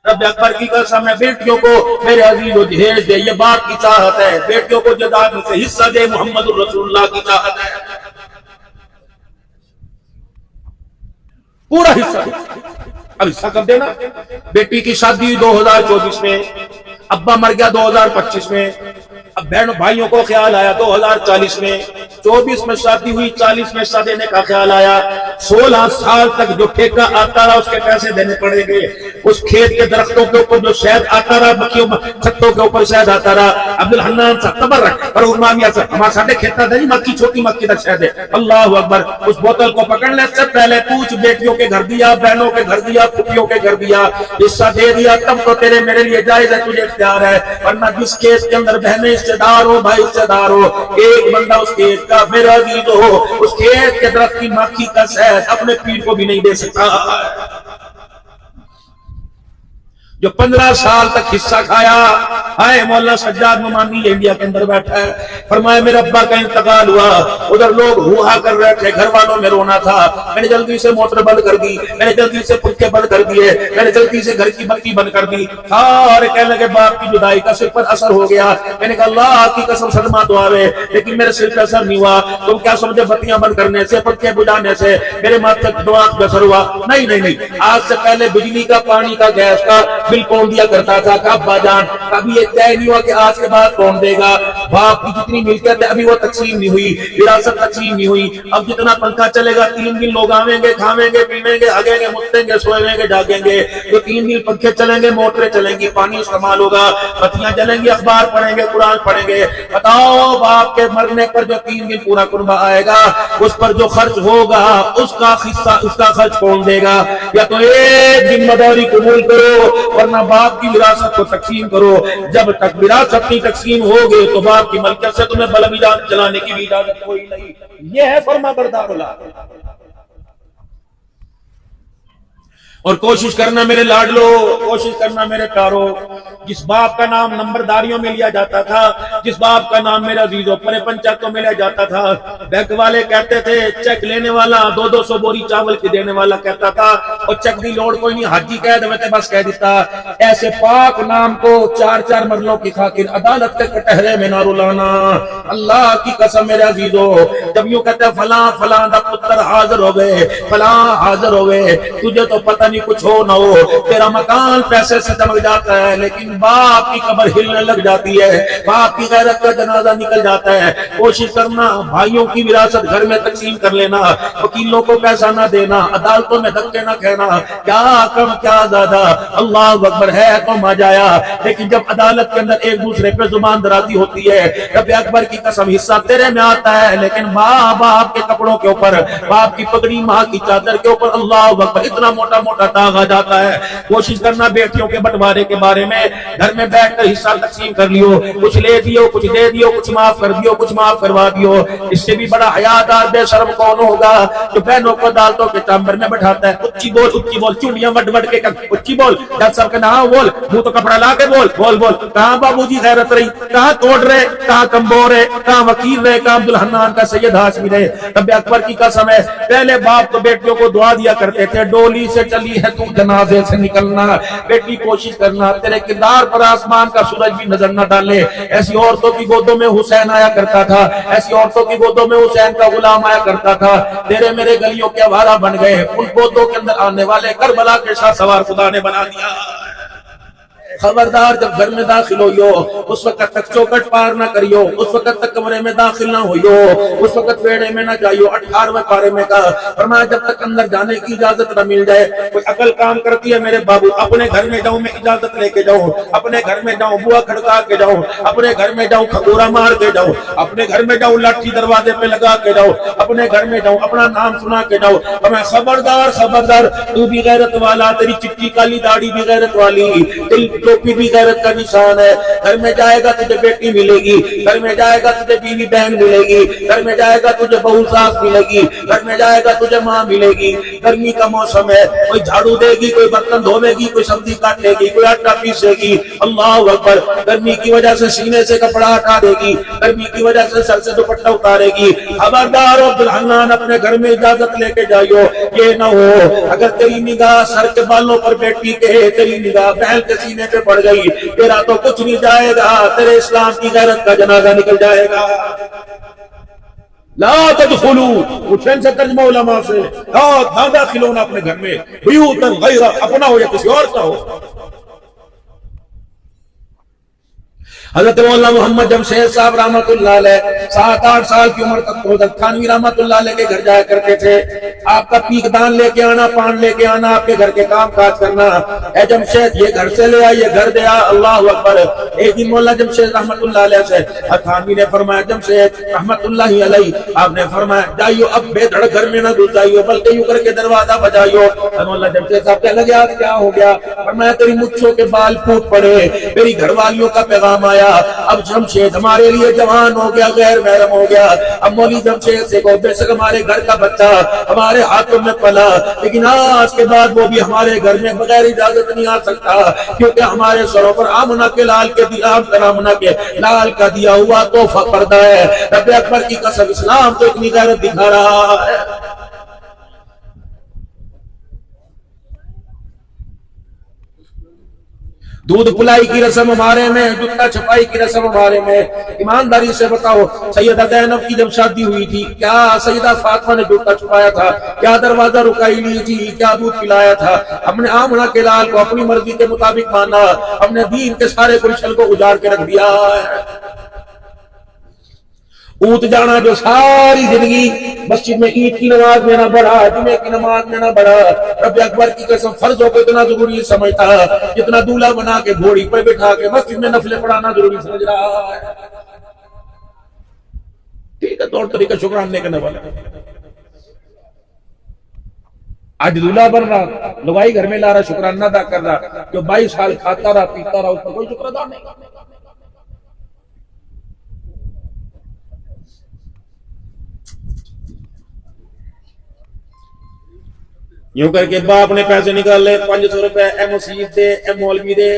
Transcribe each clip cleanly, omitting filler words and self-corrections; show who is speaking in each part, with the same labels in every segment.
Speaker 1: رب اکبر کی قسم ہے بیٹیوں کو میرے عزیزو جہیز دے، یہ باپ کی چاہت ہے، بیٹیوں کو جائیداد میں سے حصہ دے، محمد الرسول اللہ کی چاہت ہے، پورا حصہ دے۔ اب حصہ کب دینا؟ بیٹی کی شادی 2024 میں، ابا مر گیا 2025 میں، اب بہنوں بھائیوں کو خیال آیا 2040 میں، 24 میں شادی ہوئی، 40 میں حصہ دینے کا خیال آیا، 16 سال تک جو ٹھیکہ آتا رہا اس کے پیسے دینے پڑیں گے، اس کھیت کے درختوں کے اوپر جو شہد آتا رہا، مکھیوں چھتوں کے اوپر شہد آتا رہا، عبدالحنان صاحب تبرک فاروق مامیہ صاحب ہمارے ساتھ کھیتا تھا جی، مکھی چھوٹی مکھی تک شہد ہے، اللہ اکبر، اس بوتل کو پکڑنے سے پہلے پوچھ بیٹیوں کے گھر دیا، بہنوں کے گھر دیا، پھوپھیوں کے گھر دیا، حصہ دے دیا، تب تو تیرے میرے لیے جائز ہے، تجھے اختیار ہے، ورنہ جس کیس کے اندر بہنیں حصے دار ہو، بھائی حصے دار ہو، ایک بندہ اس کیس کا میرا عزیز ہو، اس کھیت کے درخت کی مکھی کا شہد اپنے پیر کو بھی نہیں دے سکتا، جو 15 سال تک حصہ کھایا۔ آئے مولانا سجاد نعمانی انڈیا کے اندر بیٹھا ہے، فرمایا میرے ابا کا انتقال ہوا، ادھر لوگ ہوا کر رہے تھے، گھر والوں میں رونا تھا، میں نے جلدی سے موٹر بند کر دی، میں نے جلدی سے پنکھے بند کر دیے، میں نے جلدی سے گھر کی بتی بند کر دی، سارے کہنے لگے باپ کی جدائی کا سر پر اثر ہو گیا۔ میں نے کہا اللہ کی قسم صدمہ تو آوے، لیکن میرے سر پر اثر نہیں ہوا، تم کیا سمجھے بتیاں بند کرنے سے، پنکھے بجانے سے میرے ماتھے دماغ پہ اثر ہوا؟ نہیں نہیں نہیں، آج سے پہلے بجلی کا، پانی کا، گیس کا بل کون دیا کرتا تھا؟ ابا جان، کبھی یہ طے نہیں ہوا کہ آج کے بعد کون دے گا؟ باپ کی جتنی ملکیت ہے ابھی وہ تقسیم نہیں ہوئی، وراثت تقسیم نہیں ہوئی، اب جتنا پنکھا چلے گا 3 دن لوگ آویں گے، کھاویں گے، پیویں گے، ہگیں گے، متیں گے، سوئیں گے، جاگیں گے، تو 3 دن پنکھے چلیں گے، موٹریں چلیں گی، پانی استعمال ہوگا، بتیاں جلیں گی، اخبار پڑھیں گے، قرآن پڑھیں گے۔ بتاؤ باپ کے مرنے پر جو 3 دن پورا کنبہ آئے گا، اس پر جو خرچ ہوگا اس کا حصہ، اس کا خرچ کون دے گا؟ یا تو ایک ذمہ داری قبول کرو، ورنہ باپ کی وراثت کو تقسیم کرو۔ جب تک وراثت کی تقسیم ہوگی تو باپ کی ملکیت سے تمہیں بلب چلانے کی بھی اجازت کوئی نہیں۔ یہ ہے فرما بردار اولاد۔ اور کوشش کرنا میرے لاڈلو، کوشش کرنا میرے پیارو، جس باپ کا نام نمبرداریوں میں لیا جاتا تھا، جس باپ کا نام میرا عزیزو پرے پنچایتوں میں لیا جاتا تھا، بینک والے کہتے تھے چیک لینے والا 200 بوری چاول کی دینے والا کہتا تھا، اور چیک دی لوڑ کوئی نہیں، حاجی کہہ دے بس کہہ دیتا، ایسے پاک نام کو 4 مرلوں کی خاطر عدالت کے کٹہرے میں نہ رلانا۔ اللہ کی قسم میرے عزیزو، جب یوں کہتے ہیں فلاں فلاں دا پتر حاضر ہو گئے، فلاں حاضر ہو گئے، تجھے تو پتہ کچھ ہو نہ ہو، تیرا مکان پیسے سے چمک جاتا ہے، لیکن باپ کی قبر ہلنے لگ جاتی ہے، باپ کی غیرت کا جنازہ نکل جاتا ہے۔ کوشش کرنا بھائیوں کی وراثت گھر میں تقسیم کر لینا، وکیلوں کو پیسہ نہ دینا، عدالتوں میں دھکے نہ کہنا، کیا کم کیا زیادہ، اللہ اکبر ہے تو ماجایا، لیکن جب عدالت کے اندر ایک دوسرے پہ زبان درازی ہوتی ہے، رب اکبر کی قسم حصہ تیرے میں آتا ہے، لیکن ماں باپ کے کپڑوں کے اوپر، باپ کی پگڑی، ماں کی چادر کے اوپر اللہ اکبر اتنا موٹا موٹا داغ آ جاتا ہے۔ کوشش کرنا بیٹیوں کے بٹوارے کے بارے میں گھر میں بیٹھ کر حصہ تقسیم کر لیو، کچھ لے دیو، کچھ دے دیو، کچھ معاف کر دیو، کچھ معاف کروا دیو۔ اس سے بھی بڑا حیادار بے شرم کون ہوگا جو بہنوں کو عدالتوں کے چیمبر میں بٹھاتا ہے؟ اچھی بول، چونڈیاں وڈ وڈ کے اچھی بول، جج صاحب کے نام بول، منہ تو کپڑا لا کے بول، بول بول، کہاں بابو جی غیرت رہی، کہاں توڑ رہے، کہاں کمبور ہے، کہاں وکیل رہے، کہاں عبدالحنان کا سید ہاشمی رہے۔ رب اکبر کی قسم ہے، پہلے باپ تو بیٹیوں کو دعا دیا کرتے تھے، ڈولی سے چلی ہے تو جنازے سے نکلنا، بیٹی کوشش کرنا تیرے کردار پر آسمان کا سورج بھی نظر نہ ڈالے۔ ایسی عورتوں کی گودوں میں حسین آیا کرتا تھا، ایسی عورتوں کی گودوں میں حسین کا غلام آیا کرتا تھا، تیرے میرے گلیوں کے آوارہ بن گئے، ان گودوں کے اندر آنے والے کربلا کے شاہ سوار خدا نے بنا دیا۔ خبردار، جب گھر میں داخل ہوئیو اس وقت تک چوکٹ پار نہ کریو، اس وقت تک کمرے میں داخل نہ ہوئیو، اس وقت ویڑے میں نہ جائیو۔ 18ویں پارے میں کہا، فرمایا جب تک اندر جانے کی اجازت نہ مل جائے۔ کوئی عقل کام کرتی ہے میرے بابو، اپنے گھر میں جاؤں میں اجازت لے کے جاؤں، اپنے گھر میں جاؤں بوا کھڑکا کے جاؤں، اپنے گھر میں جاؤں کھگورا مار کے جاؤں، اپنے گھر میں جاؤں لاٹھی دروازے پہ لگا کے جاؤں، اپنے گھر میں جاؤں اپنا نام سنا کے جاؤں۔ میں خبردار خبردار، تو بھی غیرت والا، تیری چٹی کالی داڑھی بھی غیرت والی، تیری ٹوپی بھی غیرت کا نشان ہے. گھر میں جائے گا تجھے بیٹی ملے گی, گھر میں جائے گا تجھے بیوی بہن ملے گی, گھر میں جائے گا تجھے بہو ساس ملے گی, گھر میں جائے گا تجھے ماں ملے گی. گرمی کا موسم ہے, کوئی جھاڑو دے گی, کوئی برتن دھوے گی, کوئی سبزی کاٹے گی, کوئی آٹا پیسے گی. اللہ اکبر. گرمی کی وجہ سے سینے سے کپڑا ہٹا دے گی, گرمی کی وجہ سے سر سے دوپٹہ اتارے گی. خبردار ہو دلہنان, اپنے گھر میں اجازت لے کے جائیو. یہ نہ ہو اگر تیری نگاہ سر کے بالوں پر بیٹھی کے, تیری نگاہ بہن کے سینے پہ پڑ گئی, تیرا تو کچھ نہیں جائے گا, تیرے اسلام کی غیرت کا جنازہ نکل جائے گا. لا تدخلوا, حسین سے ترجمہ علماء سے, لا داخلون اپنے گھر میں, بیوتا غیر, اپنا ہو یا کسی اور کا ہو. حضرت مولانا محمد جمشید صاحب رحمۃ اللہ علیہ 7-8 سال کی عمر تک حضرت تھانوی رحمۃ اللہ علیہ کے گھر جایا کرتے تھے. آپ کا پیک دان لے کے آنا, پان لے کے آنا, آپ کے گھر کے کام کاج کرنا. اے جمشید یہ گھر سے لے آ, یہ گھر دے آ. اللہ اکبر. ایک دن مولانا جمشید رحمۃ اللہ علیہ سے تھانوی نے فرمایا, جمشید رحمۃ اللہ علیہ, آپ نے فرمایا جائیو اب بے دھڑک گھر میں نہ گھس جائیو, بلکہ یوں کر کے دروازہ بجائیو. مولانا جمشید صاحب کہنے لگے آج کیا ہو گیا؟ فرمایا تیری مچھوں کے بال پھوٹ پڑے, میری گھر والیوں کا پیغام آیا, اب جمشید ہمارے لیے جوان ہو گیا, غیر محرم ہو گیا. اب مولوی جمشید سے کو بے شک ہمارے گھر کا بچہ ہمارے ہاتھوں میں پلا, لیکن آج کے بعد وہ بھی ہمارے گھر میں بغیر اجازت نہیں آ سکتا, کیونکہ ہمارے سروں پر آمنہ کے لال کا دیا ہوا تحفہ پردہ ہے. رب اکبر کی قسم اسلام تو اتنی غیرت دکھا رہا ہے. دودھ پلائی کی رسم ہمارے میں, جوتا چھپائی کی رسم ہمارے میں. ایمانداری سے بتاؤ, سیدہ زینب کی جب شادی ہوئی تھی, کیا سیدہ فاطمہ نے جوتا چھپایا تھا؟ کیا دروازہ رکائی لی تھی؟ کیا دودھ پلایا تھا؟ ہم نے آمنہ کے لال کو اپنی مرضی کے مطابق مانا, ہم نے دین کے سارے گلشن کو اجاڑ کے رکھ دیا ہے. اونٹ جانا جو ساری زندگی مسجد میں عید کی نماز میں نہ بڑھا, جمعے کی نماز میں نہ بڑھا, رب اکبر کی قسم فرضوں کو اتنا ضروری سمجھتا, جتنا دولہا بنا کے گھوڑی پر بٹھا کے مسجد میں نفلیں پڑھانا ضروری سمجھ رہا ہے. ٹھیک ہے, طور طریقہ شکرانے کا نہ بنا. آج دولہا بن رہا, لگائی گھر میں لا رہا, شکرانہ ادا کر رہا, جو 22 سال کھاتا رہا پیتا رہا, اس پر کوئی شکر ادا نہیں. یوں کر کے باپ نے پیسے نکال لے, 500 روپے, اے مسیب دے, اے مولوی دے.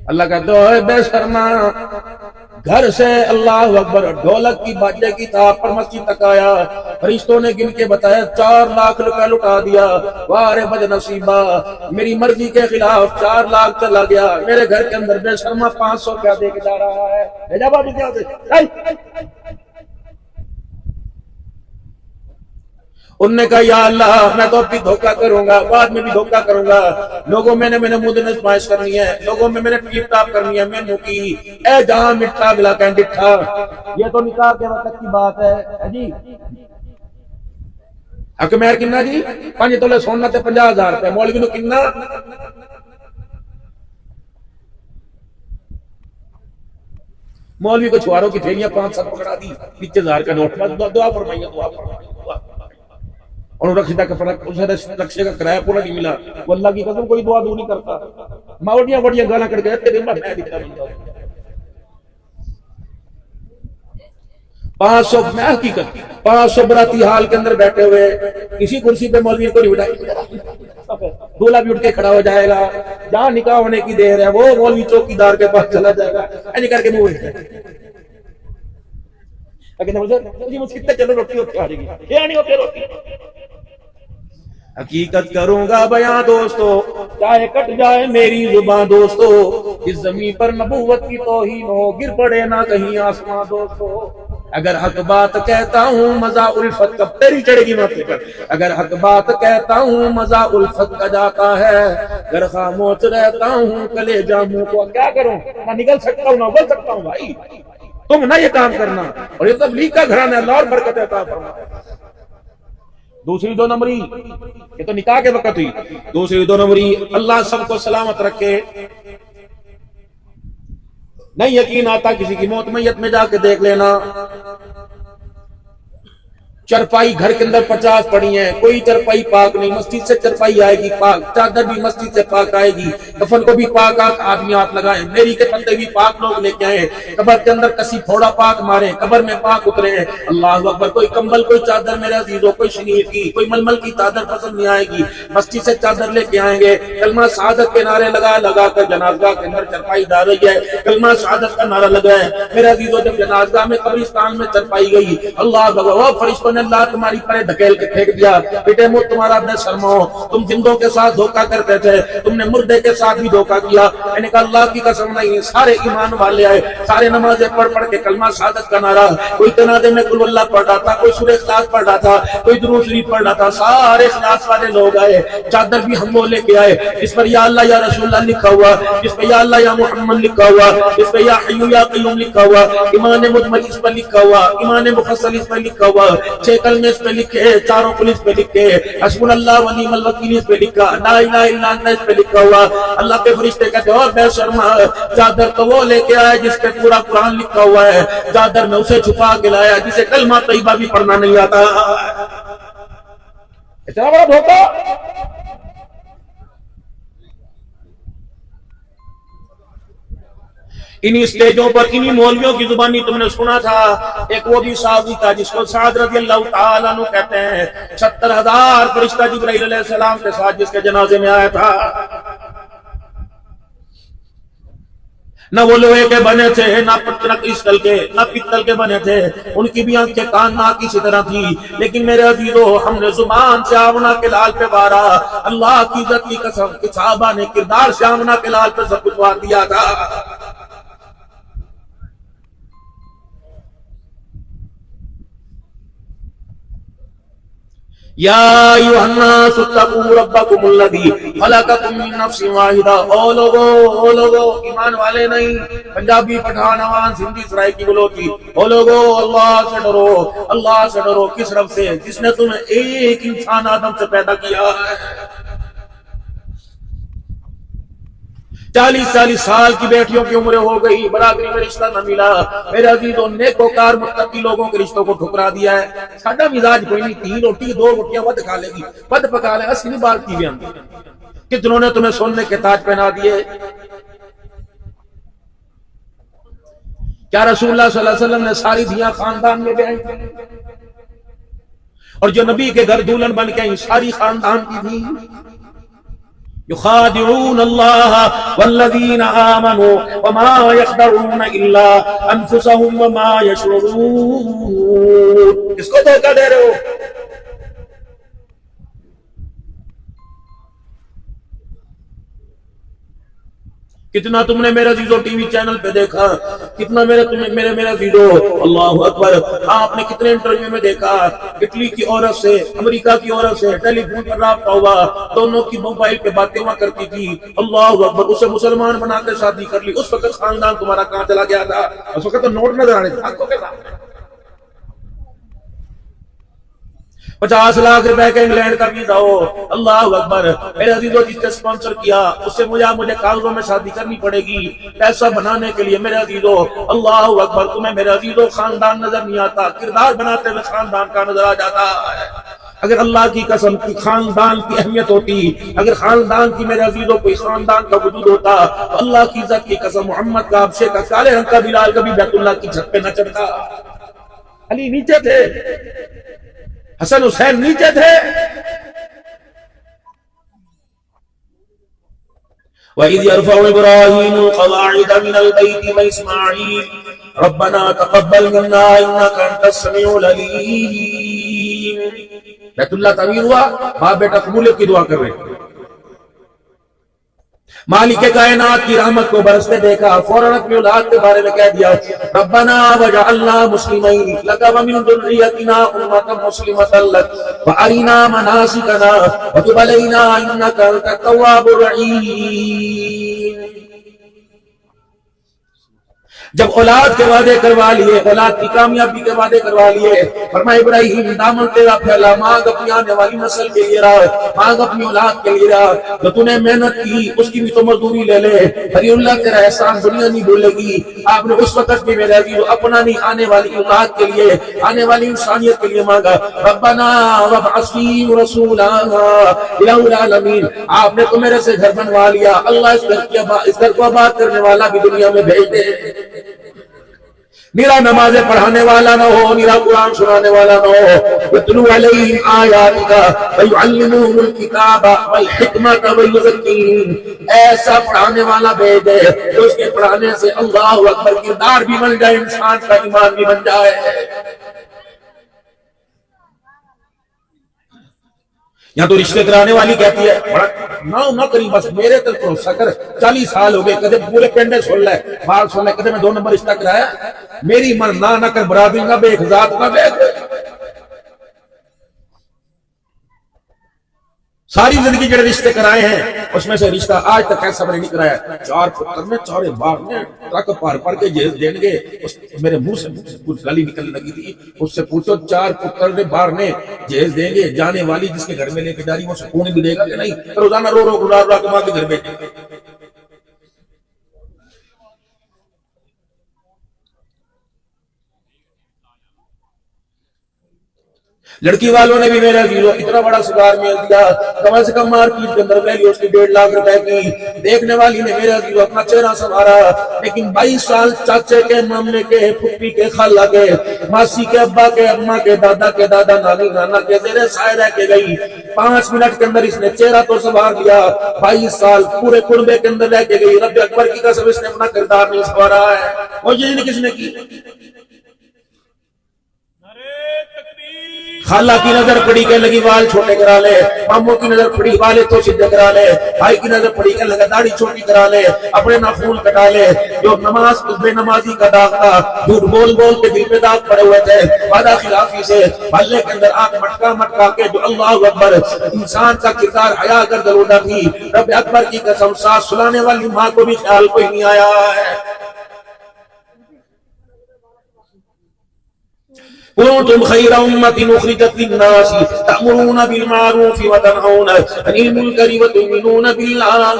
Speaker 1: اللہ کہتا ہے بے شرما, گھر سے اللہ اکبر ڈھولک کی باجے کی تھاپ پر مسجد تک آیا, فرشتوں نے گن کے بتایا 4 لاکھ روپے لٹا دیا. وارے بد نصیبہ, میری مرضی کے خلاف 4 لاکھ چلا گیا, میرے گھر کے اندر بے شرما 500 روپیہ دے کے جا رہا ہے. بھیجا بابو کیا سے انہوں نے کہا یا اللہ میں تو اب بھی دھوکہ کروں گا, بعد میں بھی دھوکہ کروں گا. لوگوں میں نے مدن ازمائش کرنی ہے, لوگوں میں نے ٹیپ ٹاپ کرنی ہے. میں نے کی اے جہاں مٹھا گلا کہیں ڈٹھا, یہ تو نکاح کے وقت کی بات ہے جی. حکمیر کنہ جی 5 تولے سونا تے 50,000 روپے, مولوی نو کنہ مولوی کو چھواروں کی تھیلیاں 5-7 پکڑا دی, 20,000 کا نوٹ. دعا فرمائیے, دعا فرمائیے. اور رکشے کا کرایہ پورا نہیں ملا, وہ اللہ کی قسم کوئی دعا دو نہیں کرتا. ماوڑیاں بڑیاں گالاں کٹ گئے تیرے میں دکھتا بنتا 500 میں حقیقت 500 براتی حال کے اندر بیٹھے ہوئے, کسی کرسی پہ مولوی کو نہیں بٹھائی, دولہا بھی اٹھ کے کھڑا ہو جائے گا, جہاں نکاح ہونے کی دیر ہے وہ مولوی چوکی دار کے پاس چلا جائے گا, ایسے کر کے منہ کتنے چلو روٹی ہوتی آ جائے گی, یہ نہیں ہوتے روٹی. حقیقت کروں گا بیاں دوستو, چاہے کٹ جائے میری زباں دوستو, اس زمین پر نبوت کی توہین ہو, گر پڑے نہ کہیں آسمان دوستو. اگر حق بات کہتا ہوں مزہ الفت کا, تیری چڑھے گی ماتھے پر, اگر حق بات کہتا ہوں مزہ الفت کا جاتا ہے, اگر خاموش رہتا ہوں کلیجہ منہ کو کیا کروں, نہ نکل سکتا ہوں نہ بول سکتا ہوں. بھائی تم نہ یہ کام کرنا, اور یہ تبلیغ کا گھرانہ اللہ اور برکت عطا فرمائے. دوسری 2 نمبری, یہ تو نکاح کے وقت ہوئی. دوسری 2 نمبری, اللہ سب کو سلامت رکھے. نہیں یقین آتا کسی کی موت, میت میں جا کے دیکھ لینا. چرپائی گھر کے اندر 50 پڑی ہیں، کوئی چرپائی پاک نہیں، مسجد سے چرپائی آئے گی پاک، چادر بھی مسجد سے پاک آئے گی، کفن کو بھی پاک آدمی ہاتھ لگائے، میری کے پتے بھی پاک لوگ لے کے آئے، قبر کے اندر کسی پھوڑا پاک مارے، قبر میں پاک اترے ہیں، اللہ اکبر۔ کوئی کمبل کوئی چادر میرے عزیزوں، کوئی شنیر کی کوئی ململ کی چادر پسند نہیں آئے گی، مسجد سے چادر لے کے آئیں گے، کلمہ شہادت کے نعرے لگا لگا کر جنازہ کے اندر چرپائی ڈال رہی ہے، کلمہ شہادت کا نعرہ لگا ہے میرے عزیزوں۔ جب جنازہ میں قبرستان میں چرپائی گئی، اللہ اکبر، وہ فرشتوں نے اللہ تمہاری ڈھکیل کے پھینک دیا، بیٹے مجھ تمہارا بے شرم ہو، تم زندوں کے ساتھ دھوکہ کرتے تھے، تم نے مردے کے ساتھ بھی دھوکہ کیا۔ میں نے کہا اللہ کی قسم نہیں، سارے ایمان والے آئے، سارے نمازیں پڑھ پڑھ کے کلمہ شہادت کا نعرہ، کوئی جنازے میں قل اللہ پڑھ رہا تھا، کوئی سورہ اخلاص پڑھ رہا تھا، کوئی درود شریف پڑھ رہا تھا، سارے اخلاص والے لوگ آئے، چادر بھی ہم وہ لے کے آئے جس پر یا اللہ یا رسول اللہ لکھا ہوا، جس پہ یا اللہ یا محمد لکھا ہوا، جس پہ یا حی یا قیوم لکھا ہوا، ایمان مجمل اس پر لکھا ہوا، ایمان مفصل اس پر لکھا ہوا، 6 کلمے اس پہ لکھے، چاروں پولیس پہ لکھے، حسبنا اللہ و نعم الوکیل اس پہ لکھا، لا الہ الا انت اس پہ لکھا ہوا۔ اللہ کے فرشتے کہتے ہیں اور بے شرما، چادر تو وہ لے کے آئے جس پہ پورا قرآن لکھا ہوا ہے، چادر میں اسے چھپا کے لایا جسے کلمہ طیبہ بھی پڑھنا نہیں آتا۔ اتنا بڑا دھوکہ۔ انہی اسٹیجوں پر انہی مولویوں کی زبانی تم نے سنا تھا، ایک وہ بھی صحابی تھا جس کو سعد رضی اللہ تعالیٰ عنہ کہتے ہیں، 76,000 فرشتہ جبرائیل علیہ السلام کے ساتھ جس کے جنازے میں آیا تھا، نہ وہ لوہے کے بنے تھے، نہ کرسٹل کے، نہ پتل کے بنے تھے، ان کی بھی آنکھیں کان ناک اسی طرح تھی، لیکن میرے عزیزو ہم نے زبان سے آمنہ کے لال پہ بارا، اللہ کی عزت کی قسم کہ صحابہ نے کردار سے آمنہ کے لال پہ سب کچھ وار دیا تھا۔ یا ایھا الناس اتقوا ربکم الذی خلقکم من نفس واحدہ، او لوگو ایمان والے نہیں، پنجابی پٹھان عوام سندھی سرائکی بلوچی، او لوگو اللہ سے ڈرو، اللہ سے ڈرو، کس رب سے؟ جس نے تمہیں ایک انسان آدم سے پیدا کیا ہے، 40 سال کی بیٹیوں کی عمریں ہو گئی، برادری میں رشتہ نہ ملا، میرے عزیزوں نیکوکار متقی لوگوں کے رشتوں کو ٹھکرا دیا ہے۔ ساڈا مزاج کوئی نہیں، 3 روٹی 2 روٹیاں ود کھا لے گی، ود پکا لے، اصلی بات کی بھی ہم کتنوں نے تمہیں سونے کے تاج پہنا دیے۔ کیا رسول اللہ صلی اللہ علیہ وسلم نے ساری دھیاں خاندان میں بیائی تھی؟ اور جو نبی کے گھر دلہن بن کے آئی ساری خاندان کی تھی؟ یخادعون اللہ والذین آمنوا وما یخدعون الا انفسهم وما یشعرون۔ کس کو دھوکہ دے رہے ہو؟ کتنا تم نے میرے عزیزو ٹی وی چینل پہ دیکھا، کتنا میرے عزیزو اللہ اکبر آپ نے کتنے انٹرویو میں دیکھا، اٹلی کی عورت سے امریکہ کی عورت سے ٹیلی فون پر رابطہ ہوا، دونوں کی موبائل پہ باتیں ہوا کرتی تھی، اللہ اکبر، اسے مسلمان بنا کے شادی کر لی۔ اس وقت خاندان تمہارا کہاں چلا گیا تھا؟ اس وقت تو نوٹ نظر آنے تھے آنکھوں کے سامنے، 50 لاکھ روپے کا انگلینڈ کا ویزا ہو، اللہ اکبر، میرے عزیزو جس نے اسپانسر کیا اس سے مجھے کاغذوں میں شادی کرنی پڑے گی پیسہ بنانے کے لیے، میرے عزیزو اللہ اکبر، تمہیں میرے عزیزو خاندان نظر نہیں آتا، کردار بناتے ہوئے خاندان کا نظر آ جاتا ہے۔ اگر اللہ کی قسم کی خاندان کی اہمیت ہوتی، اگر خاندان کی میرے عزیزو کوئی خاندان کا وجود ہوتا تو اللہ کی عزت کی قسم محمد کا، حبشے کا، کالے رنگ کا بلال کبھی بیت اللہ کی چھت پہ نہ چڑھتا، علی نیچے تھے، حسن حسین نیچے تھے۔ وَإِذْ يَرْفَعُ إِبْرَاهِيمُ الْقَوَاعِدَ مِنَ الْبَيْتِ وَإِسْمَاعِيلُ رَبَّنَا تَقَبَّلْ مِنَّا إِنَّكَ أَنْتَ السَّمِيعُ الْعَلِيمُ۔ بیت اللہ تعمیر ہوا، باپ بیٹا قبولیت کی دعا کر رہے ہیں، مالک کائنات کی رحمت کو برستے دیکھا، فوراً اپنی اولاد کے بارے میں کہہ دیا ربنا وجعلنا مسلمین لک ومن ذریتنا امۃ مسلمۃ لک وارنا مناسکنا وتب علینا انک انت التواب الرحیم۔ جب اولاد کے وعدے کروا لیے، اولاد کی کامیابی کے وعدے کروا لیے، فرمایا ابراہیم دامن تیرا پھیلا، مانگ اپنی آنے والی نسل کے لیے رہا، مانگ اپنی اولاد کے لیے رہا، جو تو نے محنت کی اس کی بھی تو مزدوری لے لے، بھائی اللہ تیرا احسان دنیا نہیں بھولے گی۔ آپ نے اس وقت بھی میرے عزیز اپنا نہیں، آنے والی اولاد کے لیے، آنے والی انسانیت کے لیے مانگا، ربنا وابعث فیہم رسولا الی العالمین۔ آپ نے تو میرے سے گھر بنوا لیا، اللہ اس گھر کو آباد کرنے والا بھی دنیا میں بھیج دے، میرا نمازیں پڑھانے والا نہ ہو، میرا قرآن سنانے والا نہ ہو، یتلو علیہم آیاتک ویعلمہم الکتاب والحکمۃ ویزکیہم، ایسا پڑھانے والا بھیج دے جو اس کے پڑھانے سے اللہ اکبر کردار بھی بن جائے، انسان کا ایمان بھی بن جائے۔ یہاں تو رشتے کرانے والی کہتی ہے بڑا نہ کری، بس میرے تک بھروسہ کر، 40 سال ہو گئے، کدے پورے پنڈے سن لے، بار سن لے، کدے میں 2 نمبر رشتہ کرایا، میری من نہ کر، برادری نہ بے، ذات نہ بے، ساری زندگی جڑے رشتے کرائے ہیں اس میں سے رشتہ آج تک ایسا میں نے نہیں کرایا۔ 4 پتر نے 4 باغ نے ٹرک پار کے جہیز دیں گے، میرے منہ سے کچھ گالی نکلنے لگی تھی، اس سے پوچھو 4 پتر نے باہر نے جہیز دیں گے، جانے والی جس کے گھر میں لے کے جا رہی وہ سکون بھی دے گا کہ نہیں؟ روزانہ رو کے ماں کے گھر بیٹھے گے۔ لڑکی والوں نے بھی میرا عزیزو اتنا بڑا سگار میں دیا، کم از کم مارکیٹ کے اندر ویلیو اس کی 1.5 لاکھ روپے کی، دیکھنے والی نے میرا عزیزو اپنا چہرہ سنوارا، لیکن 22 سال چاچے کے، مامنے کے، پھپھی کے، خالہ کے، ماسی کے، ابا کے، اماں کے، دادا کے، دادا نانی نانا کے زیر سائے رہ کے گئی، 5 منٹ کے اندر اس نے چہرہ تو سنوار دیا، 22 سال پورے کنبے کے اندر رہ کے گئی، رب اکبر کی قسم اس نے اپنا کردار نہیں سنوارا ہے۔ اور یہ کس نے کی؟ خالہ کی نظر پڑی کہ لگی وال چھوٹے کرا لے، ماموں کی نظر پڑی والے تو سیدھے کرا لے، بھائی کی نظر پڑی کہ لگا داڑھی چھوٹی کرا لے، اپنے ناخون کٹا لے، جو نماز بے نمازی کا داغ تھا، جھوٹ بول بول کے دل پہ داغ پڑے ہوئے تھے، وعدہ خلافی سے بھلے کے اندر آنکھ مٹکا کے جو اللہ اکبر انسان کا کردار حیا کر دلودہ تھی، رب اکبر کی قسم سانس سلانے والی ماں کو بھی خیال کوئی نہیں آیا ہے۔ كنتم خير أمة أخرجت للناس تأمرون بالمعروف وتنهون عن المنكر وتؤمنون بالله۔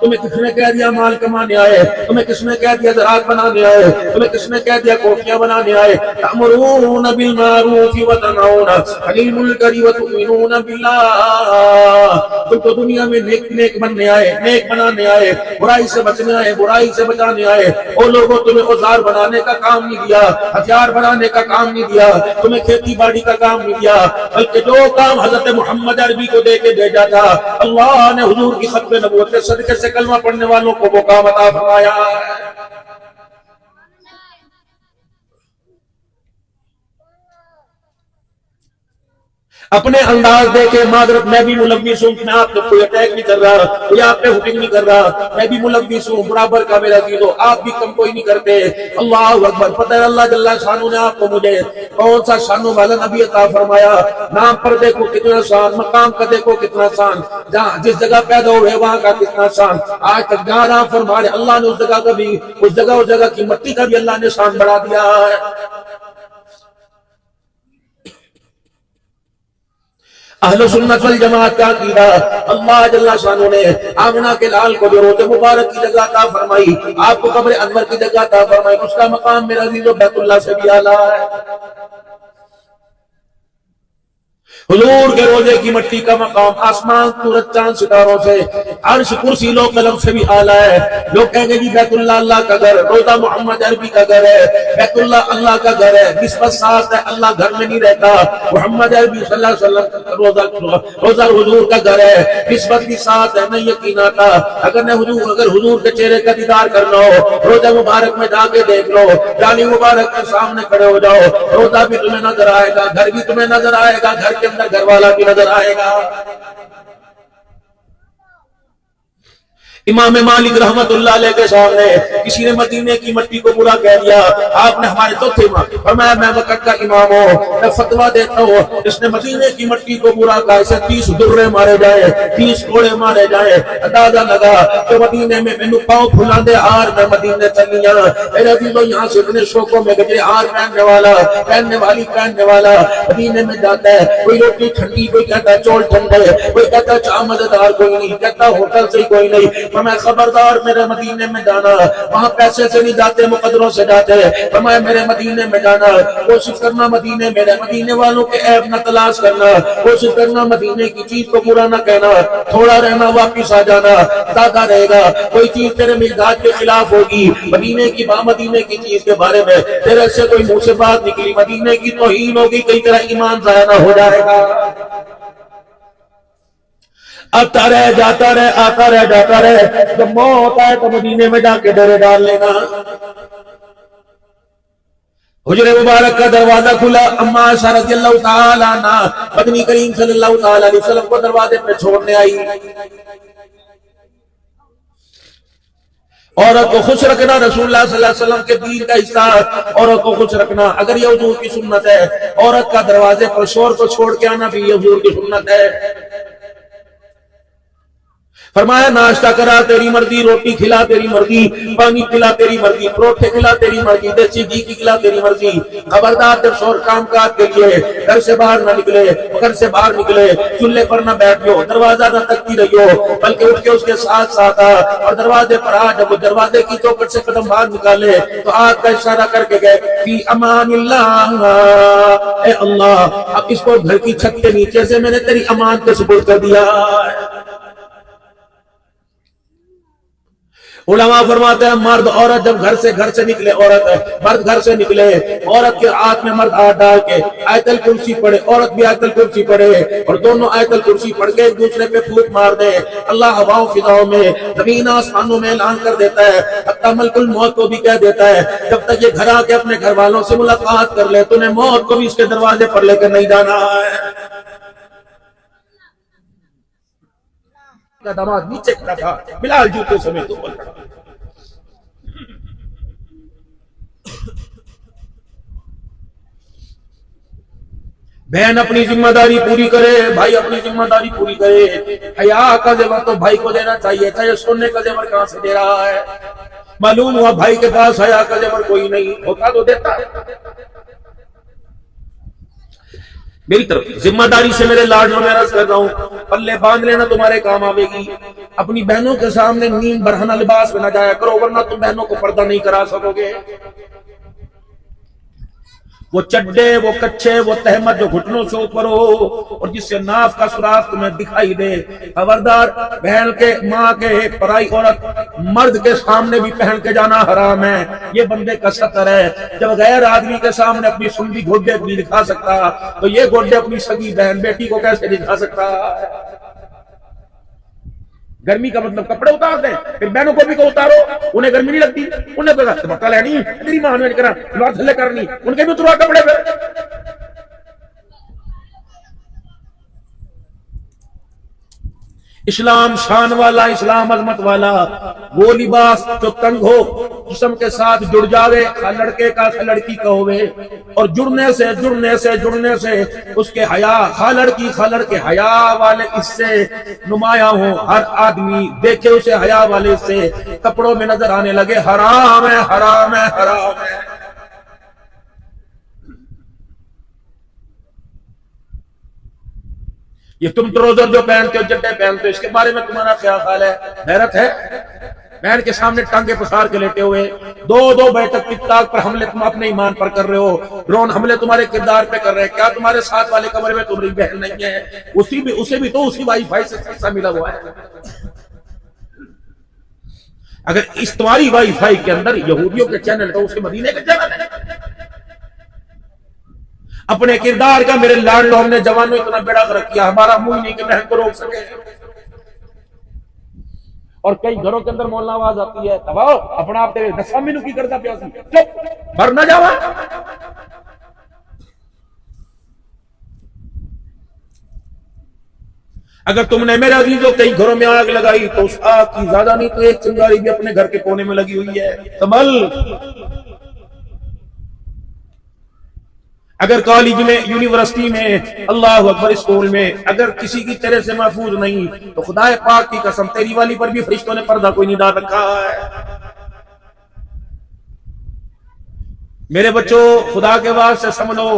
Speaker 1: تمہیں کس نے کہہ دیا مال کمانے آئے، تمہیں کس نے کہہ دیا زراعت بنانے آئے، تمہیں کس نے کہہ دیا کوٹیاں بنانے آئے، تأمرون بالمعروف وتنهون عن المنكر وتؤمنون بالله۔ تم تو دنیا میں نیک بننے آئے، نیک بنانے آئے، برائی سے بچنے آئے، برائی سے بچانے آئے، اور لوگوں تمہیں اوزار بنانے کا کام نہیں دیا، ہتھیار بنانے کا کام نہیں دیا، تمہیں کھیتی باڑی کا کام نہیں دیا، بلکہ جو کام حضرت محمد عربی کو دے کے بھیجا تھا، اللہ نے حضور کی ختم نبوت کے صدقے سے کلمہ پڑھنے والوں کو وہ کام عطا فرمایا۔ اپنے انداز دیکھے، معذرت میں بھی ملوث ہوں، میں آپ کو کوئی اٹیک نہیں کر رہا، کوئی آپ پہ حکم نہیں کر رہا، میں بھی ملوث ہوں، برابر کا میرا عزیز ہو، آپ بھی کم کوئی نہیں کرتے۔ اللہ اکبر، پتہ ہے اللہ جل شانہ نے آپ کو مجھے کون سا شانوں والا نبی عطا فرمایا، نام پر دیکھو کتنا شان، مقام کا دیکھو کتنا شان، جہاں جس جگہ پیدا ہوئے وہاں کا کتنا شان، آج تک جہاں نام فرما رہے اللہ نے اس جگہ کا بھی، اس جگہ کی مٹی کا بھی اللہ نے شان بڑھا دیا ہے۔ اہل سنت والجماعت کا عقیدہ، اللہ جل شانہ نے آمنہ کے لال کو جو روضہ مبارک کی جگہ عطا فرمائی، آپ کو قبر انور کی جگہ عطا فرمائی، اس کا مقام میرا عزیز و بیت اللہ سے بھی اعلیٰ ہے۔ حضور کے روزے کی مٹی کا مقام آسمان سورج چاند ستاروں سے، عرش کرسی لو قلم سے بھی اعلیٰ ہے۔ لوگ کہیں گے جی بیت اللہ اللہ کا گھر، روزہ محمد عربی کا گھر ہے، بیت اللہ اللہ کا گھر ہے، نسبت ساتھ ہے، اللہ گھر میں نہیں رہتا، محمد عربی صلی اللہ علیہ وسلم روزہ حضور کا گھر ہے، نسبت بھی ساتھ ہے، نہیں یقین آتا۔ اگر حضور کے چہرے کا دیدار کرنا ہو، روزہ مبارک میں جا کے دیکھ لو، جالی مبارک کے سامنے کھڑے ہو جاؤ، روزہ بھی تمہیں نظر آئے گا، گھر بھی تمہیں نظر آئے گا، گھر کے گھر والا بھی نظر آئے گا۔ امام مالک رحمت اللہ علیہ کے سامنے کسی نے مدینے کی مٹی کو برا کہہ دیا، آپ نے ہمارے چوتھے امام فرمایا میں وقت کا امام ہوں، میں فتویٰ دیتا ہوں اس نے مدینے کی مٹی کو برا کہا، اسے 30 درے مارے جائے، 30 کوڑے مارے جائے۔ اندازہ لگا کہ مدینے میں مینوں پاؤں پھلا دے ہار میں مدینے چلیاں، میرے عزیزو یہاں سے اتنے شوقوں میں گجرے ہار پہننے والا، پہننے والی پہننے والا مدینے میں جاتا ہے، کوئی روٹی ٹھنڈی، کوئی کہتا ہے چول ٹھنڈے، کوئی کہتا ہے چاہ مزیدار کوئی نہیں، کہتا ہوٹل سے کوئی نہیں۔ فرمایا خبردار میرے مدینے میں جانا، وہاں پیسے سے نہیں جاتے مقدروں سے جاتے۔ فرمایا میرے مدینے میں جانا، کوشش کرنا مدینے میرے مدینے والوں کے عیب نہ تلاش کرنا، کوشش کرنا مدینے کی چیز کو برا نہ کہنا، تھوڑا رہنا واپس آ جانا، زیادہ رہے گا کوئی چیز تیرے مزاج کے خلاف ہوگی، مدینے کی مدینے کی چیز کے بارے میں تیرے سے کوئی منہ سے بات نکلی مدینے کی توہین ہوگی، کئی طرح ایمان ضائع نہ ہو جائے گا۔ آتا رہ جاتا رہ، آتا رہ جاتا رہ، جب موت آئے تو مدینے میں جا کے ڈیرے ڈال لینا۔ حجر مبارک کا دروازہ کھلا، اما عائشہ رضی اللہ تعالی عنہ مدنی کریم صلی اللہ تعالی علیہ وسلم کو دروازے پہ چھوڑنے آئی۔ عورت کو خوش رکھنا رسول اللہ صلی اللہ علیہ وسلم کے دین کا حصہ، عورت کو خوش رکھنا اگر یہ حضور کی سنت ہے، عورت کا دروازے پر شور کو چھوڑ کے آنا بھی یہ حضور کی سنت ہے۔ فرمایا ناشتہ کرا تیری مرضی، روٹی کھلا تیری مرضی، پانی پلا تیری مرضی، پروٹھے کھلا تیری مرضی، دیسی گھی کی کھلا تیری مرضی۔ خبردار جب شور کام کاج کے لیے گھر سے باہر نہ نکلے، گھر سے باہر نکلے چولہے پر نہ بیٹھو، دروازہ نہ تکتی رہیو، بلکہ اٹھ کے اس کے ساتھ ساتھ آ اور دروازے پر آ، جب وہ دروازے کی چوکھٹ سے قدم باہر نکالے تو آنکھ کا اشارہ کر کے گئے فی امان اللہ، اے اللہ اب اس کو گھر کی چھت کے نیچے سے میں نے تیری امان کے سپرد کر دیا۔ علماء فرماتے ہیں مرد عورت جب گھر سے نکلے، مرد گھر سے نکلے، عورت کے ہاتھ میں مرد ہاتھ ڈال کے آیت الکرسی پڑھے، عورت بھی آیت الکرسی پڑھے، اور دونوں آیت الکرسی پڑھ کے ایک دوسرے پہ پھونک مار دے، اللہ ہواؤں فضاؤں میں زمین آسمانوں میں اعلان کر دیتا ہے، حتی ملک الموت کو بھی کہہ دیتا ہے جب تک یہ گھر آ کے اپنے گھر والوں سے ملاقات کر لے تو نے موت کو بھی اس کے دروازے پر لے کر نہیں جانا ہے۔ دماغ نیچے کھڑا تھا، بلال جوتے سمیت اوپر کھڑا۔ بہن اپنی ذمہ داری پوری کرے، بھائی اپنی ذمہ داری پوری کرے۔ حیا کا زیور تو بھائی کو دینا چاہیے تھا، یہ سونے کا زیور کہاں سے دے رہا ہے؟ معلوم ہوا بھائی کے پاس حیا کا زیور کوئی نہیں ہوتا تو دیتا۔ میری طرف ذمہ داری سے میرے لاڈلوں میں عرض کر رہا ہوں، پلے باندھ لینا تمہارے کام آوے گی۔ اپنی بہنوں کے سامنے نیم برہنہ لباس میں نہ جایا کرو، ورنہ تم بہنوں کو پردہ نہیں کرا سکو گے۔ وہ چڈے، وہ کچھے، وہ تہمت جو گھٹنوں سے اوپر ہو اور جس سے ناف کا سوراخ تمہیں دکھائی دے، خبردار بہن کے ماں کے پرائی عورت مرد کے سامنے بھی پہن کے جانا حرام ہے، یہ بندے کا سطر ہے۔ جب غیر آدمی کے سامنے اپنی سنڈی گھوڑے نہیں دکھا سکتا تو یہ گھوڑے اپنی سگی بہن بیٹی کو کیسے دکھا سکتا ہے؟ گرمی کا مطلب کپڑے اتار دیں، پھر بہنوں کو بھی کو اتارو، انہیں گرمی نہیں لگتی، انہیں کوئی بتا لینی میری ماں نے کرا دیوار تھلے کرنی، ان کے بھی اتروا کپڑے پہ۔ اسلام شان والا، اسلام عظمت والا، وہ لباس جو تنگ ہو، جسم کے ساتھ جڑ جاوے، خواہ لڑکے کا خواہ لڑکی کا ہوئے، اور جڑنے سے اس کے حیا، خواہ لڑکی خواہ لڑکے حیا والے اس سے نمایاں ہوں، ہر آدمی دیکھے اسے حیا والے اس سے کپڑوں میں نظر آنے لگے، حرام ہے، حرام ہے، حرام ہے۔ یہ تم ٹروزر جو پہنتے ہو، جڈے پہنتے ہو، اس کے بارے میں تمہارا کیا خیال ہے؟ غیرت ہے؟ بہن کے سامنے ٹانگے پسار کے لیٹے ہوئے، دو بیٹھک ٹک ٹاک پر حملے تم اپنے ایمان پر کر رہے ہو، ڈرون حملے تمہارے کردار پہ کر رہے ہیں، کیا تمہارے ساتھ والے کمرے میں تمہاری بہن نہیں ہے؟ اسے بھی تو اسی وائی فائی سے حصہ ملا ہوا ہے۔ اگر اس تمہاری وائی فائی کے اندر یہودیوں کے چینل تو اسے مدینے کے چینل ہے۔ اپنے کردار کا میرے لاڈلوں ہم نے جوانوں اتنا بیڑا غرق کیا، ہمارا منہ نہیں کہ بہن کو روک سکے۔ اور کئی گھروں کے اندر مولانا آواز آتی ہے، تباؤ اپنا آپ تیرے دسا مینو کی کرتا پیاسی، چپ بھر نہ جاوا۔ اگر تم نے میرے عزیزوں کئی گھروں میں آگ لگائی تو اس آگ کی زیادہ نہیں تو ایک چنگاری بھی اپنے گھر کے کونے میں لگی ہوئی ہے، سنبھل۔ اگر کالج میں، یونیورسٹی میں، اللہ اکبر، اسکول میں اگر کسی کی تیرے سے محفوظ نہیں تو خدا پاک کی قسم تیری والی پر بھی فرشتوں نے پردہ کوئی نہیں ڈال رکھا ہے۔ میرے بچوں، خدا کے واسطے سمجھو،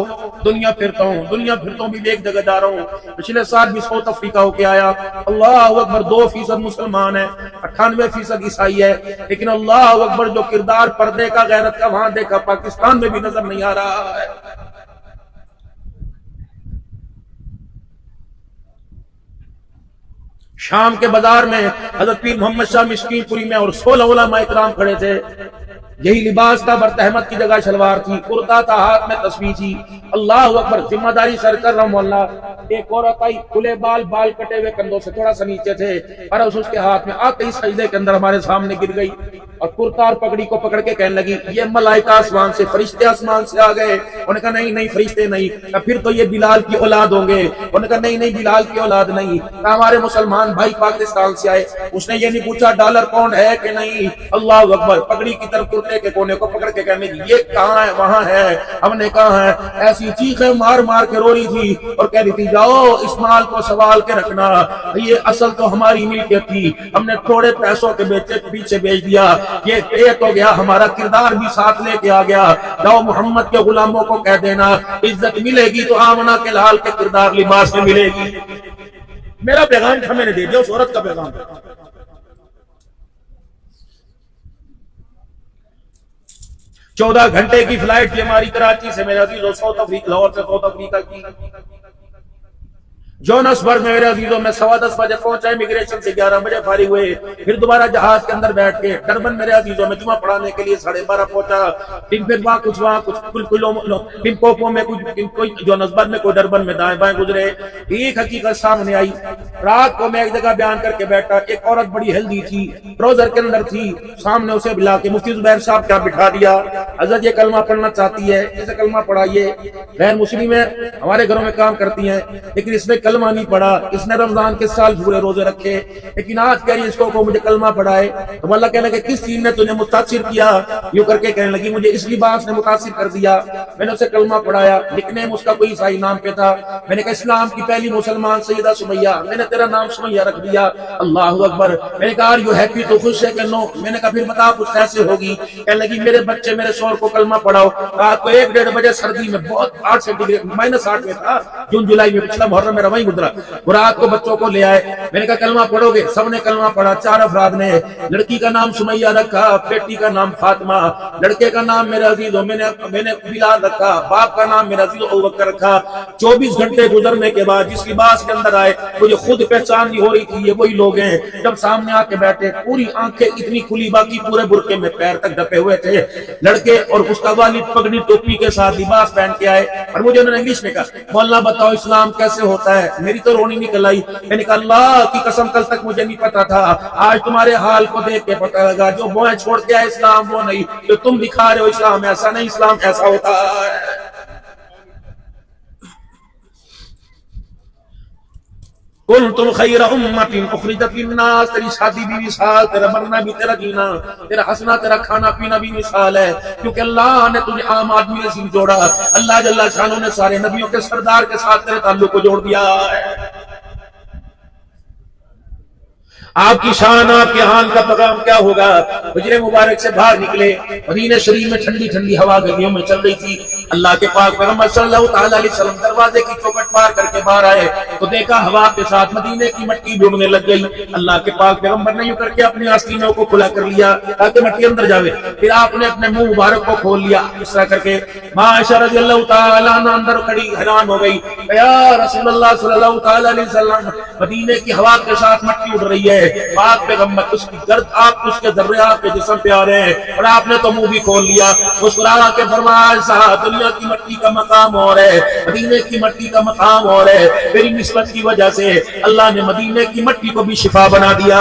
Speaker 1: دنیا پھرتا ہوں، دنیا پھرتا ہوں بھی ایک جگہ جا رہا ہوں۔ پچھلے سال بھی ساؤتھ افریقہ ہو کے آیا، اللہ اکبر، 2% مسلمان ہے، 98% عیسائی ہے، لیکن اللہ اکبر جو کردار پردے کا، غیرت کا وہاں دیکھا پاکستان میں بھی نظر نہیں آ رہا ہے۔ شام کے بازار میں حضرت پیر محمد شاہ مشکین پوری میں اور 16 علماء اکرام کھڑے تھے، یہی لباس تھا، برت احمد کی جگہ شلوار تھی، کرتا تھا، ہاتھ میں تسبیح تھی، اللہ اکبر، ذمہ داری سر کر رہا ہوں اللہ۔ ایک عورت آئی، کھلے بال کٹے ہوئے، کندھوں سے تھوڑا سا نیچے تھے، فرض اس کے ہاتھ میں آتے ہی سجدے کے اندر ہمارے سامنے گر گئی اور کرتا اور پگڑی کو پکڑ کے کہنے لگی، یہ ملائکہ آسمان سے، فرشتے آسمان سے آ گئے۔ انہوں نے کہا نہیں نہیں فرشتے نہیں، پھر تو یہ بلال کی اولاد ہوں گے۔ انہوں نے کہا نہیں نہیں بلال کی اولاد نہیں، ہمارے مسلمان بھائی پاکستان سے آئے۔ اس نے یہ نہیں پوچھا ڈالر پاؤنڈ ہے کہ نہیں، اللہ اکبر، پگڑی کی طرف کرتے کے کونے کو پکڑ کے کہنے لگی، یہ کہاں ہے، وہاں ہے۔ ہم نے کہا ہے، ایسی چیخیں مار مار کے رو رہی تھی اور کہہ رہی تھی جاؤ اس مال کو سوال کے رکھنا، یہ اصل تو ہماری ملکیت تھی، ہم نے تھوڑے پیسوں کے پیچھے بیچ دیا، یہ پیٹ ہو گیا، ہمارا کردار بھی ساتھ لے کے آ گیا۔ جاؤ محمد کے غلاموں کو کہہ دینا، عزت ملے گی تو آمنہ کے لال کے کردار لباس میں ملے گی۔ میرا پیغام تھا، میں نے دے دیا اس عورت کا پیغام۔ 14 گھنٹے کی فلائٹ تھی ہماری کراچی سے میرے عزیزوں، ساؤتھ افریقہ، لاہور سے ساؤتھ افریقہ کی، جونسبرگ میں میرے عزیزوں میں 10:15 بجے پہنچا، امیگریشن سے 11 بجے فارغ ہوئے، پھر دوبارہ جہاز کے اندر بیٹھ کے ڈربن میرے عزیزوں میں جمعہ پڑھانے کے لیے 12:30 پہنچا، پھر وہاں کچھ لمپوپو میں کوئی جونسبرگ میں کوئی ڈربن میں دائیں بائیں گزرے۔ ایک حقیقت سامنے آئی، رات کو میں ایک جگہ بیان کر کے بیٹھا، ایک عورت بڑی ہیلدی تھی، ٹراؤزر کے اندر تھی، سامنے اسے بلا کے مفتی زبیر صاحب کیا بٹھا دیا، حضرت یہ کلمہ پڑھنا چاہتی ہے، اسے کلمہ پڑھائیے، غیر مسلم ہے، ہمارے گھروں میں کام کرتی ہیں، لیکن اس نے کلمہ نہیں پڑھا، اس نے رمضان کے سال پورے روزے رکھے، لیکن آج کہہ رہی اس کو مجھے کلمہ پڑھائے۔ تو اللہ کہنے لگے کس چیز نے تجھے متاثر کیا؟ یوں کر کے کہنے لگی مجھے اس لباس نے متاثر کر دیا، میں نے اسے کلمہ پڑھایا، نک نیم اس کا کوئی عیسائی نام پہ تھا، میں نے کہا اسلام کی پہلی مسلمان سیدہ سمیہ، میں نے تیرا نام سمیہ رکھ دیا، اللہ اکبر۔ میں نے کہا یو ہیپی، تو خوش ہے کہ نو؟ میں نے کہا پھر بتا کچھ کیسے ہوگی؟ کہنے لگی میرے بچے میرے شوہر کو کلمہ پڑھاؤ، رات کو 1-1:30 بجے سردی میں، بہت 8 سینٹی گریڈ -8 میں تھا، جون جولائی میں، پچھلا محرم میرا وہیں گزرا، رات کو بچوں کو لے آئے، میں نے کہا کلمہ پڑھو گے؟ سب نے کلمہ پڑھا، 4 افراد نے، لڑکی کا نام سمیہ رکھا، بیٹی کا نام فاطمہ، لڑکے کا نام میرے عزیزوں میں نے بلال رکھا، باپ کا نام میرا عزیز ابوبکر رکھا۔ 24 گھنٹے گزرنے کے بعد جس لباس کے اندر آئے مجھے خود پہچان نہیں ہو رہی تھی یہ وہی لوگ ہیں، جب سامنے آ کے بیٹھے پوری آنکھیں اتنی کھلی، باقی پورے برقعے میں پیر تک ڈپے ہوئے تھے، لڑکے اور اس کا والد پگڑی ٹوپی کے ساتھ لباس پہن کے آئے، اور مجھے انہوں نے انگلش میں کہا مولانا بتاؤ اسلام کیسے ہوتا ہے؟ میری تو رونی نکل آئی، میں نے کہا اللہ کی قسم کل تک مجھے نہیں پتا تھا، آج تمہارے حال کو دیکھ کے پتہ لگا، جو بوئیں چھوڑ کے آئے اسلام وہ نہیں، جو تم دکھا رہے ہو اسلام ایسا نہیں، اسلام ایسا ہوتا ہے۔ کنتم خیر امت اخرجت للناس، تیری شادی بھی مثال، تیرا مرنا بھی، تیرا جینا، تیرا ہنسنا، تیرا کھانا پینا بھی مثال ہے، کیونکہ اللہ نے تجھے عام آدمی سے جوڑا، اللہ جل شانہ نے سارے نبیوں کے سردار کے ساتھ تیرے تعلق کو جوڑ دیا ہے۔ آپ کی شان، آپ کے حال کا پیغام کیا ہوگا؟ حجرے مبارک سے باہر نکلے، مدینہ شریف میں ٹھنڈی ٹھنڈی ہوا گلیوں میں چل رہی تھی، اللہ کے پاک پیغمبر صلی اللہ تعالی علیہ وسلم دروازے کی چوکھٹ پار کر کے باہر آئے تو دیکھا ہوا کے ساتھ مدینے کی مٹی ڈوبنے لگ گئی، اللہ کے پاک پیغمبر نے یوں کر کے اپنی آستینوں کو کھلا کر لیا تاکہ مٹی اندر جاوے، پھر آپ نے اپنے منہ مبارک کو کھول لیا، اس طرح کر کے عائشہ رضی اللہ تعالی عنہا اندر کھڑی حیران ہو گئی، یا رسول اللہ صلی اللہ تعالی علیہ وسلم، مدینے کی ہوا کے ساتھ مٹی اڑ رہی ہے، پاک پیغمبر اس کی گرد آپ اس کے ذرے آپ کے جسم پہ آ رہے ہیں، اور آپ نے تو منہ بھی کھول لیا، مسکرا کے فرمایا صاحب دنیا کی مٹی کا مقام اور ہے، مدینے کی مٹی کا مقام اور ہے، میری نسبت کی وجہ سے اللہ نے مدینے کی مٹی کو بھی شفا بنا دیا۔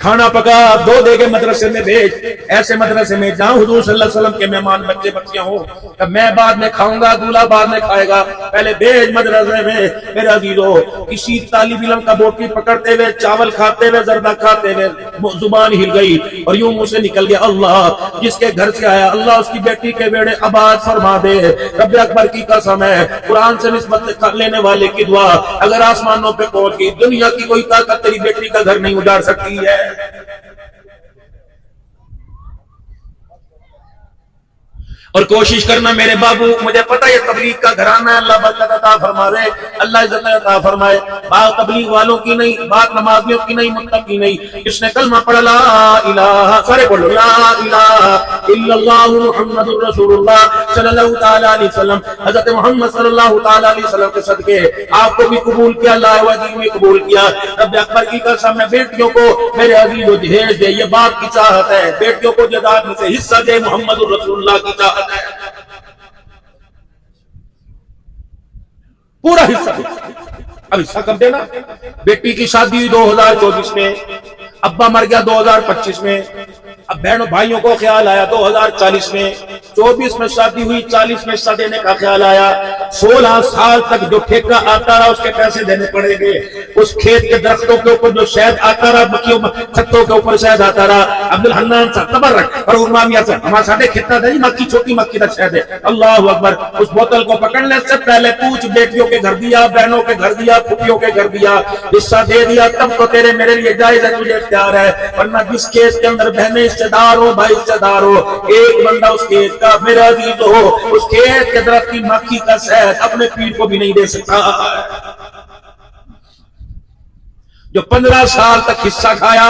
Speaker 1: کھانا پکا دو دے کے مدرسے میں بھیج، ایسے مدرسے میں جہاں حضور صلی اللہ علیہ وسلم کے مہمان بچے بچیاں ہوں، میں بعد میں کھاؤں گا، دولہا بعد میں کھائے گا، پہلے بھیج مدرسے میں۔ میرا عزیزو، کسی طالب علم کا بوٹی پکڑتے ہوئے، چاول کھاتے ہوئے، زردہ کھاتے ہوئے زبان ہل گئی اور یوں منہ سے نکل گیا، اللہ جس کے گھر سے آیا اللہ اس کی بیٹی کے بیڑے آباد فرما دے۔ رب اکبر کی قسم ہے، قرآن سے نسبت لینے والے کی دعا اگر آسمانوں پہ پہنچ گئی، دنیا کی کوئی طاقت تیری بیٹی کا گھر نہیں اجاڑ سکتی ہے۔ اور کوشش کرنا میرے بابو، مجھے پتہ یہ تبلیغ کا گھرانہ ہے، اللہ برکت عطا فرمائے، اللہ عزت عطا فرمائے۔ بات تبلیغ والوں کی نہیں، بات نمازیوں کی نہیں، متقی نہیں، جس نے کلمہ پڑھا لا الہ، سارے بولو لا الہ الا اللہ محمد الرسول اللہ صلی اللہ تعالی علیہ وسلم، حضرت محمد صلی اللہ تعالی علیہ وسلم کے صدقے آپ کو بھی قبول کیا، اللہ وجی بھی قبول کیا۔ رب اکبر کی قسم میں بیٹیوں کو میرے عزیزو جہیز دے، یہ باپ کی چاہت ہے، بیٹیوں کو جائیداد میں سے حصہ دے، محمد الرسول اللہ کی چاہت ہے، پورا حصہ دے۔ اب حصہ کب دینا؟ بیٹی کی شادی 2024 میں، ابا مر گیا 2025 میں، اب بہنوں بھائیوں کو خیال آیا 2040 میں، 24 میں شادی ہوئی، 40 میں حصہ دینے کا خیال آیا، 16 سال تک جو ٹھیکہ آتا رہا اس کے پیسے دینے پڑیں گے، اس کھیت کے درختوں کے اوپر جو شہد آتا رہا، مکھیوں چھتوں کے اوپر شہد آتا رہا، عبد الحنان صاحب تبرک اور امامیہ سے ہمارا ساڑھے کھیتنا تھا جی، مکھی چھوٹی مکھی تک شہد ہے، اللہ اکبر۔ اس بوتل کو پکڑنے سے پہلے پوچھ، بیٹیوں کے گھر دیا، بہنوں کے گھر دیا، پھوپھیوں کے گھر دیا، حصہ دے دیا، تب تو تیرے میرے لیے جائز ہے، تجھے اختیار ہے، ورنہ جس کیس کے اندر بہنیں حصہ دار ہو، بھائی حصہ دار ہو، ایک بندہ اس کیس کا میرا عزیز ہو، اس کھیت کے درخت کی مکھی کا شہد اپنے پیر کو بھی نہیں دے سکتا۔ جو 15 سال تک حصہ کھایا،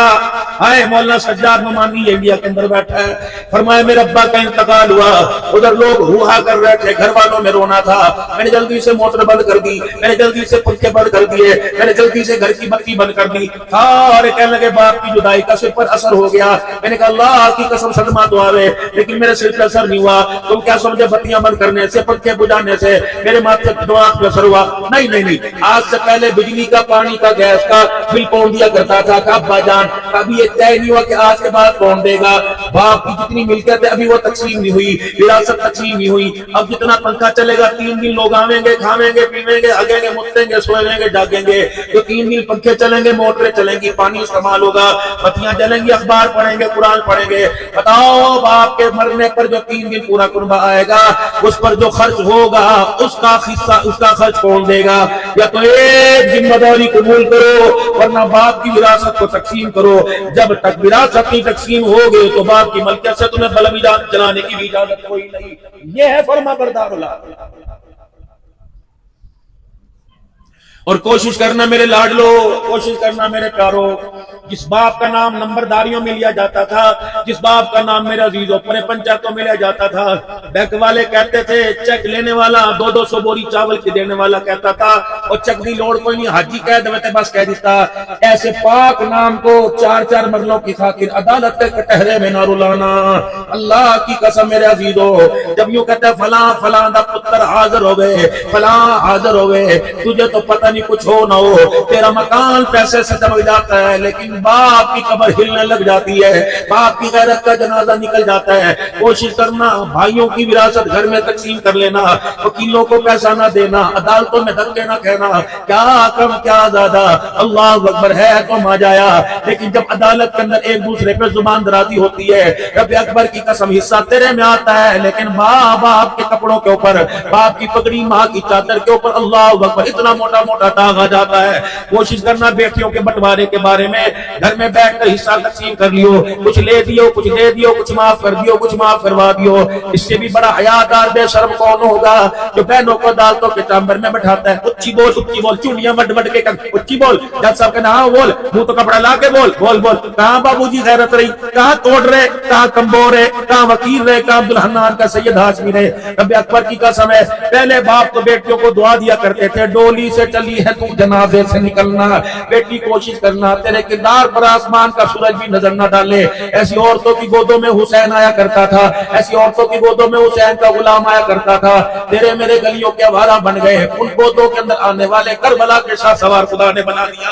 Speaker 1: آئے مولانا سجاد نعمانی انڈیا کے اندر بیٹھا ہے، فرمایا میرے ابا کا انتقال ہوا، ادھر لوگ ہوا کر رہے تھے، گھر والوں میں رونا تھا، میں نے جلدی سے موٹر بند کر دی، میں نے جلدی سے پنکھے بند کر دیے، میں نے جلدی سے گھر کی بتی بند کر دی، سارے کہنے لگے باپ کی جدائی کا سر پر اثر ہو گیا۔ میں نے کہا اللہ کی قسم صدمہ تو آوے، لیکن میرے سر پر اثر نہیں ہوا، تم کیا سمجھے بتیاں بند کرنے سے، پنکھے بجانے سے میرے ماتھے دماغ پہ اثر ہوا؟ نہیں نہیں نہیں، آج سے پہلے بجلی کا، پانی کا، گیس کا بل کون دیا کرتا تھا؟ کہ ابا جان، ابھی یہ طے نہیں ہوا کہ آج کے بعد کون دے گا، باپ کی جتنی ملکیت ہے ابھی وہ تقسیم نہیں ہوئی، وراثت تقسیم نہیں ہوئی، اب جتنا پنکھا چلے گا 3 دن لوگ آویں گے، کھاویں گے، پیویں گے، ہگیں گے، متیں گے، سوئیں گے، جاگیں گے، تو 3 دن پنکھے چلیں گے، موٹریں چلیں گی، پانی استعمال ہوگا، بتیاں جلیں گی، اخبار پڑھیں گے، قرآن پڑھیں گے۔ بتاؤ باپ کے مرنے پر جو 3 دن پورا قربہ آئے گا، اس پر جو خرچ ہوگا اس کا حصہ، اس کا خرچ کون دے گا؟ یا تو ایک ذمہ داری قبول کرو، ورنہ باپ کی وراثت کو تقسیم کرو، جب تک وراثت کی تقسیم ہوگی تو باپ کی ملکیت سے تمہیں بلب جلانے کی بھی اجازت کوئی نہیں۔ یہ ہے فرما بردار اللہ۔ اور کوشش کرنا میرے لاڈلو، کوشش کرنا میرے پیارو، جس باپ کا نام نمبرداریوں میں لیا جاتا تھا، جس باپ کا نام میرا عزیزو پورے پنچایتوں میں لیا جاتا تھا، بینک والے کہتے تھے چیک لینے والا 200 بوری چاول کی دینے والا کہتا تھا، اور چیک دی لوڑ کوئی نہیں، حاجی کہہ دے بس کہہ دیتا۔ ایسے پاک نام کو 4 مرلوں کی خاطر عدالت کے کٹہرے میں نہ رلانا۔ اللہ کی قسم میرے عزیزو، جب یوں کہتے فلاں فلاں دا پتر حاضر ہوئے، فلاں حاضر ہوئے، تجھے تو پتہ نہیں کچھ ہو نہ ہو، تیرا مکان پیسے سے چمک جاتا ہے، لیکن باپ کی قبر ہلنے لگ جاتی ہے، باپ کی غیرت کا جنازہ نکل جاتا ہے۔ کوشش کرنا بھائیوں کی وراثت گھر میں تقسیم کر لینا، وکیلوں کو پیسہ نہ دینا، عدالتوں میں دھکے نہ کہنا، کیا کم کیا زیادہ، اللہ اکبر ہے تو ما جایا، لیکن جب عدالت کے اندر ایک دوسرے پہ زبان درازی ہوتی ہے، رب اکبر کی قسم حصہ تیرے میں آتا ہے، لیکن باپ کے کپڑوں کے اوپر، باپ کی پگڑی، ماں کی چادر کے اوپر اللہ اکبر اتنا موٹا موٹا داغ آ جاتا ہے۔ کوشش کرنا بیٹیوں کے بٹوارے کے بارے میں، گھر میں بیٹھ کر حصہ تقسیم کر لیو، کچھ لے دیو، کچھ دے دیو، کچھ معاف کر دیو، کچھ معاف کروا دیو۔ اس سے بھی بڑا حیادار بے شرم کون ہوگا جو بہنوں کو عدالتوں کے چامبر میں بٹھاتا ہے؟ اچھی بول، چونڈیاں مڈ مڈ کے کر، اچھی بول، جج صاحب کہنا ہاں بول، منہ تو کپڑا لا کے بول، بول بول، کہاں بابو جی غیرت رہی، کہاں توڑ رہے، کہاں کمبور رہے، کہاں وکیل رہے، کہاں عبد الحنان کا سید ہاشمی رہے۔ رب اکبر کی قسم ہے، پہلے باپ تو بیٹیوں کو دعا دیا کرتے تھے، ڈولی سے چلی ہے تو جنازے سے نکلنا، بیٹی کوشش کرنا تیرے کردار پر آسمان کا سورج بھی نظر نہ ڈالے۔ ایسی عورتوں کی گودوں میں حسین آیا کرتا تھا، ایسی عورتوں کی گودوں میں حسین کا غلام آیا کرتا تھا، تیرے میرے گلیوں کے آوارہ بن گئے، ان گودوں کے اندر آنے والے کربلا کے شاہ سوار خدا نے بنا دیا۔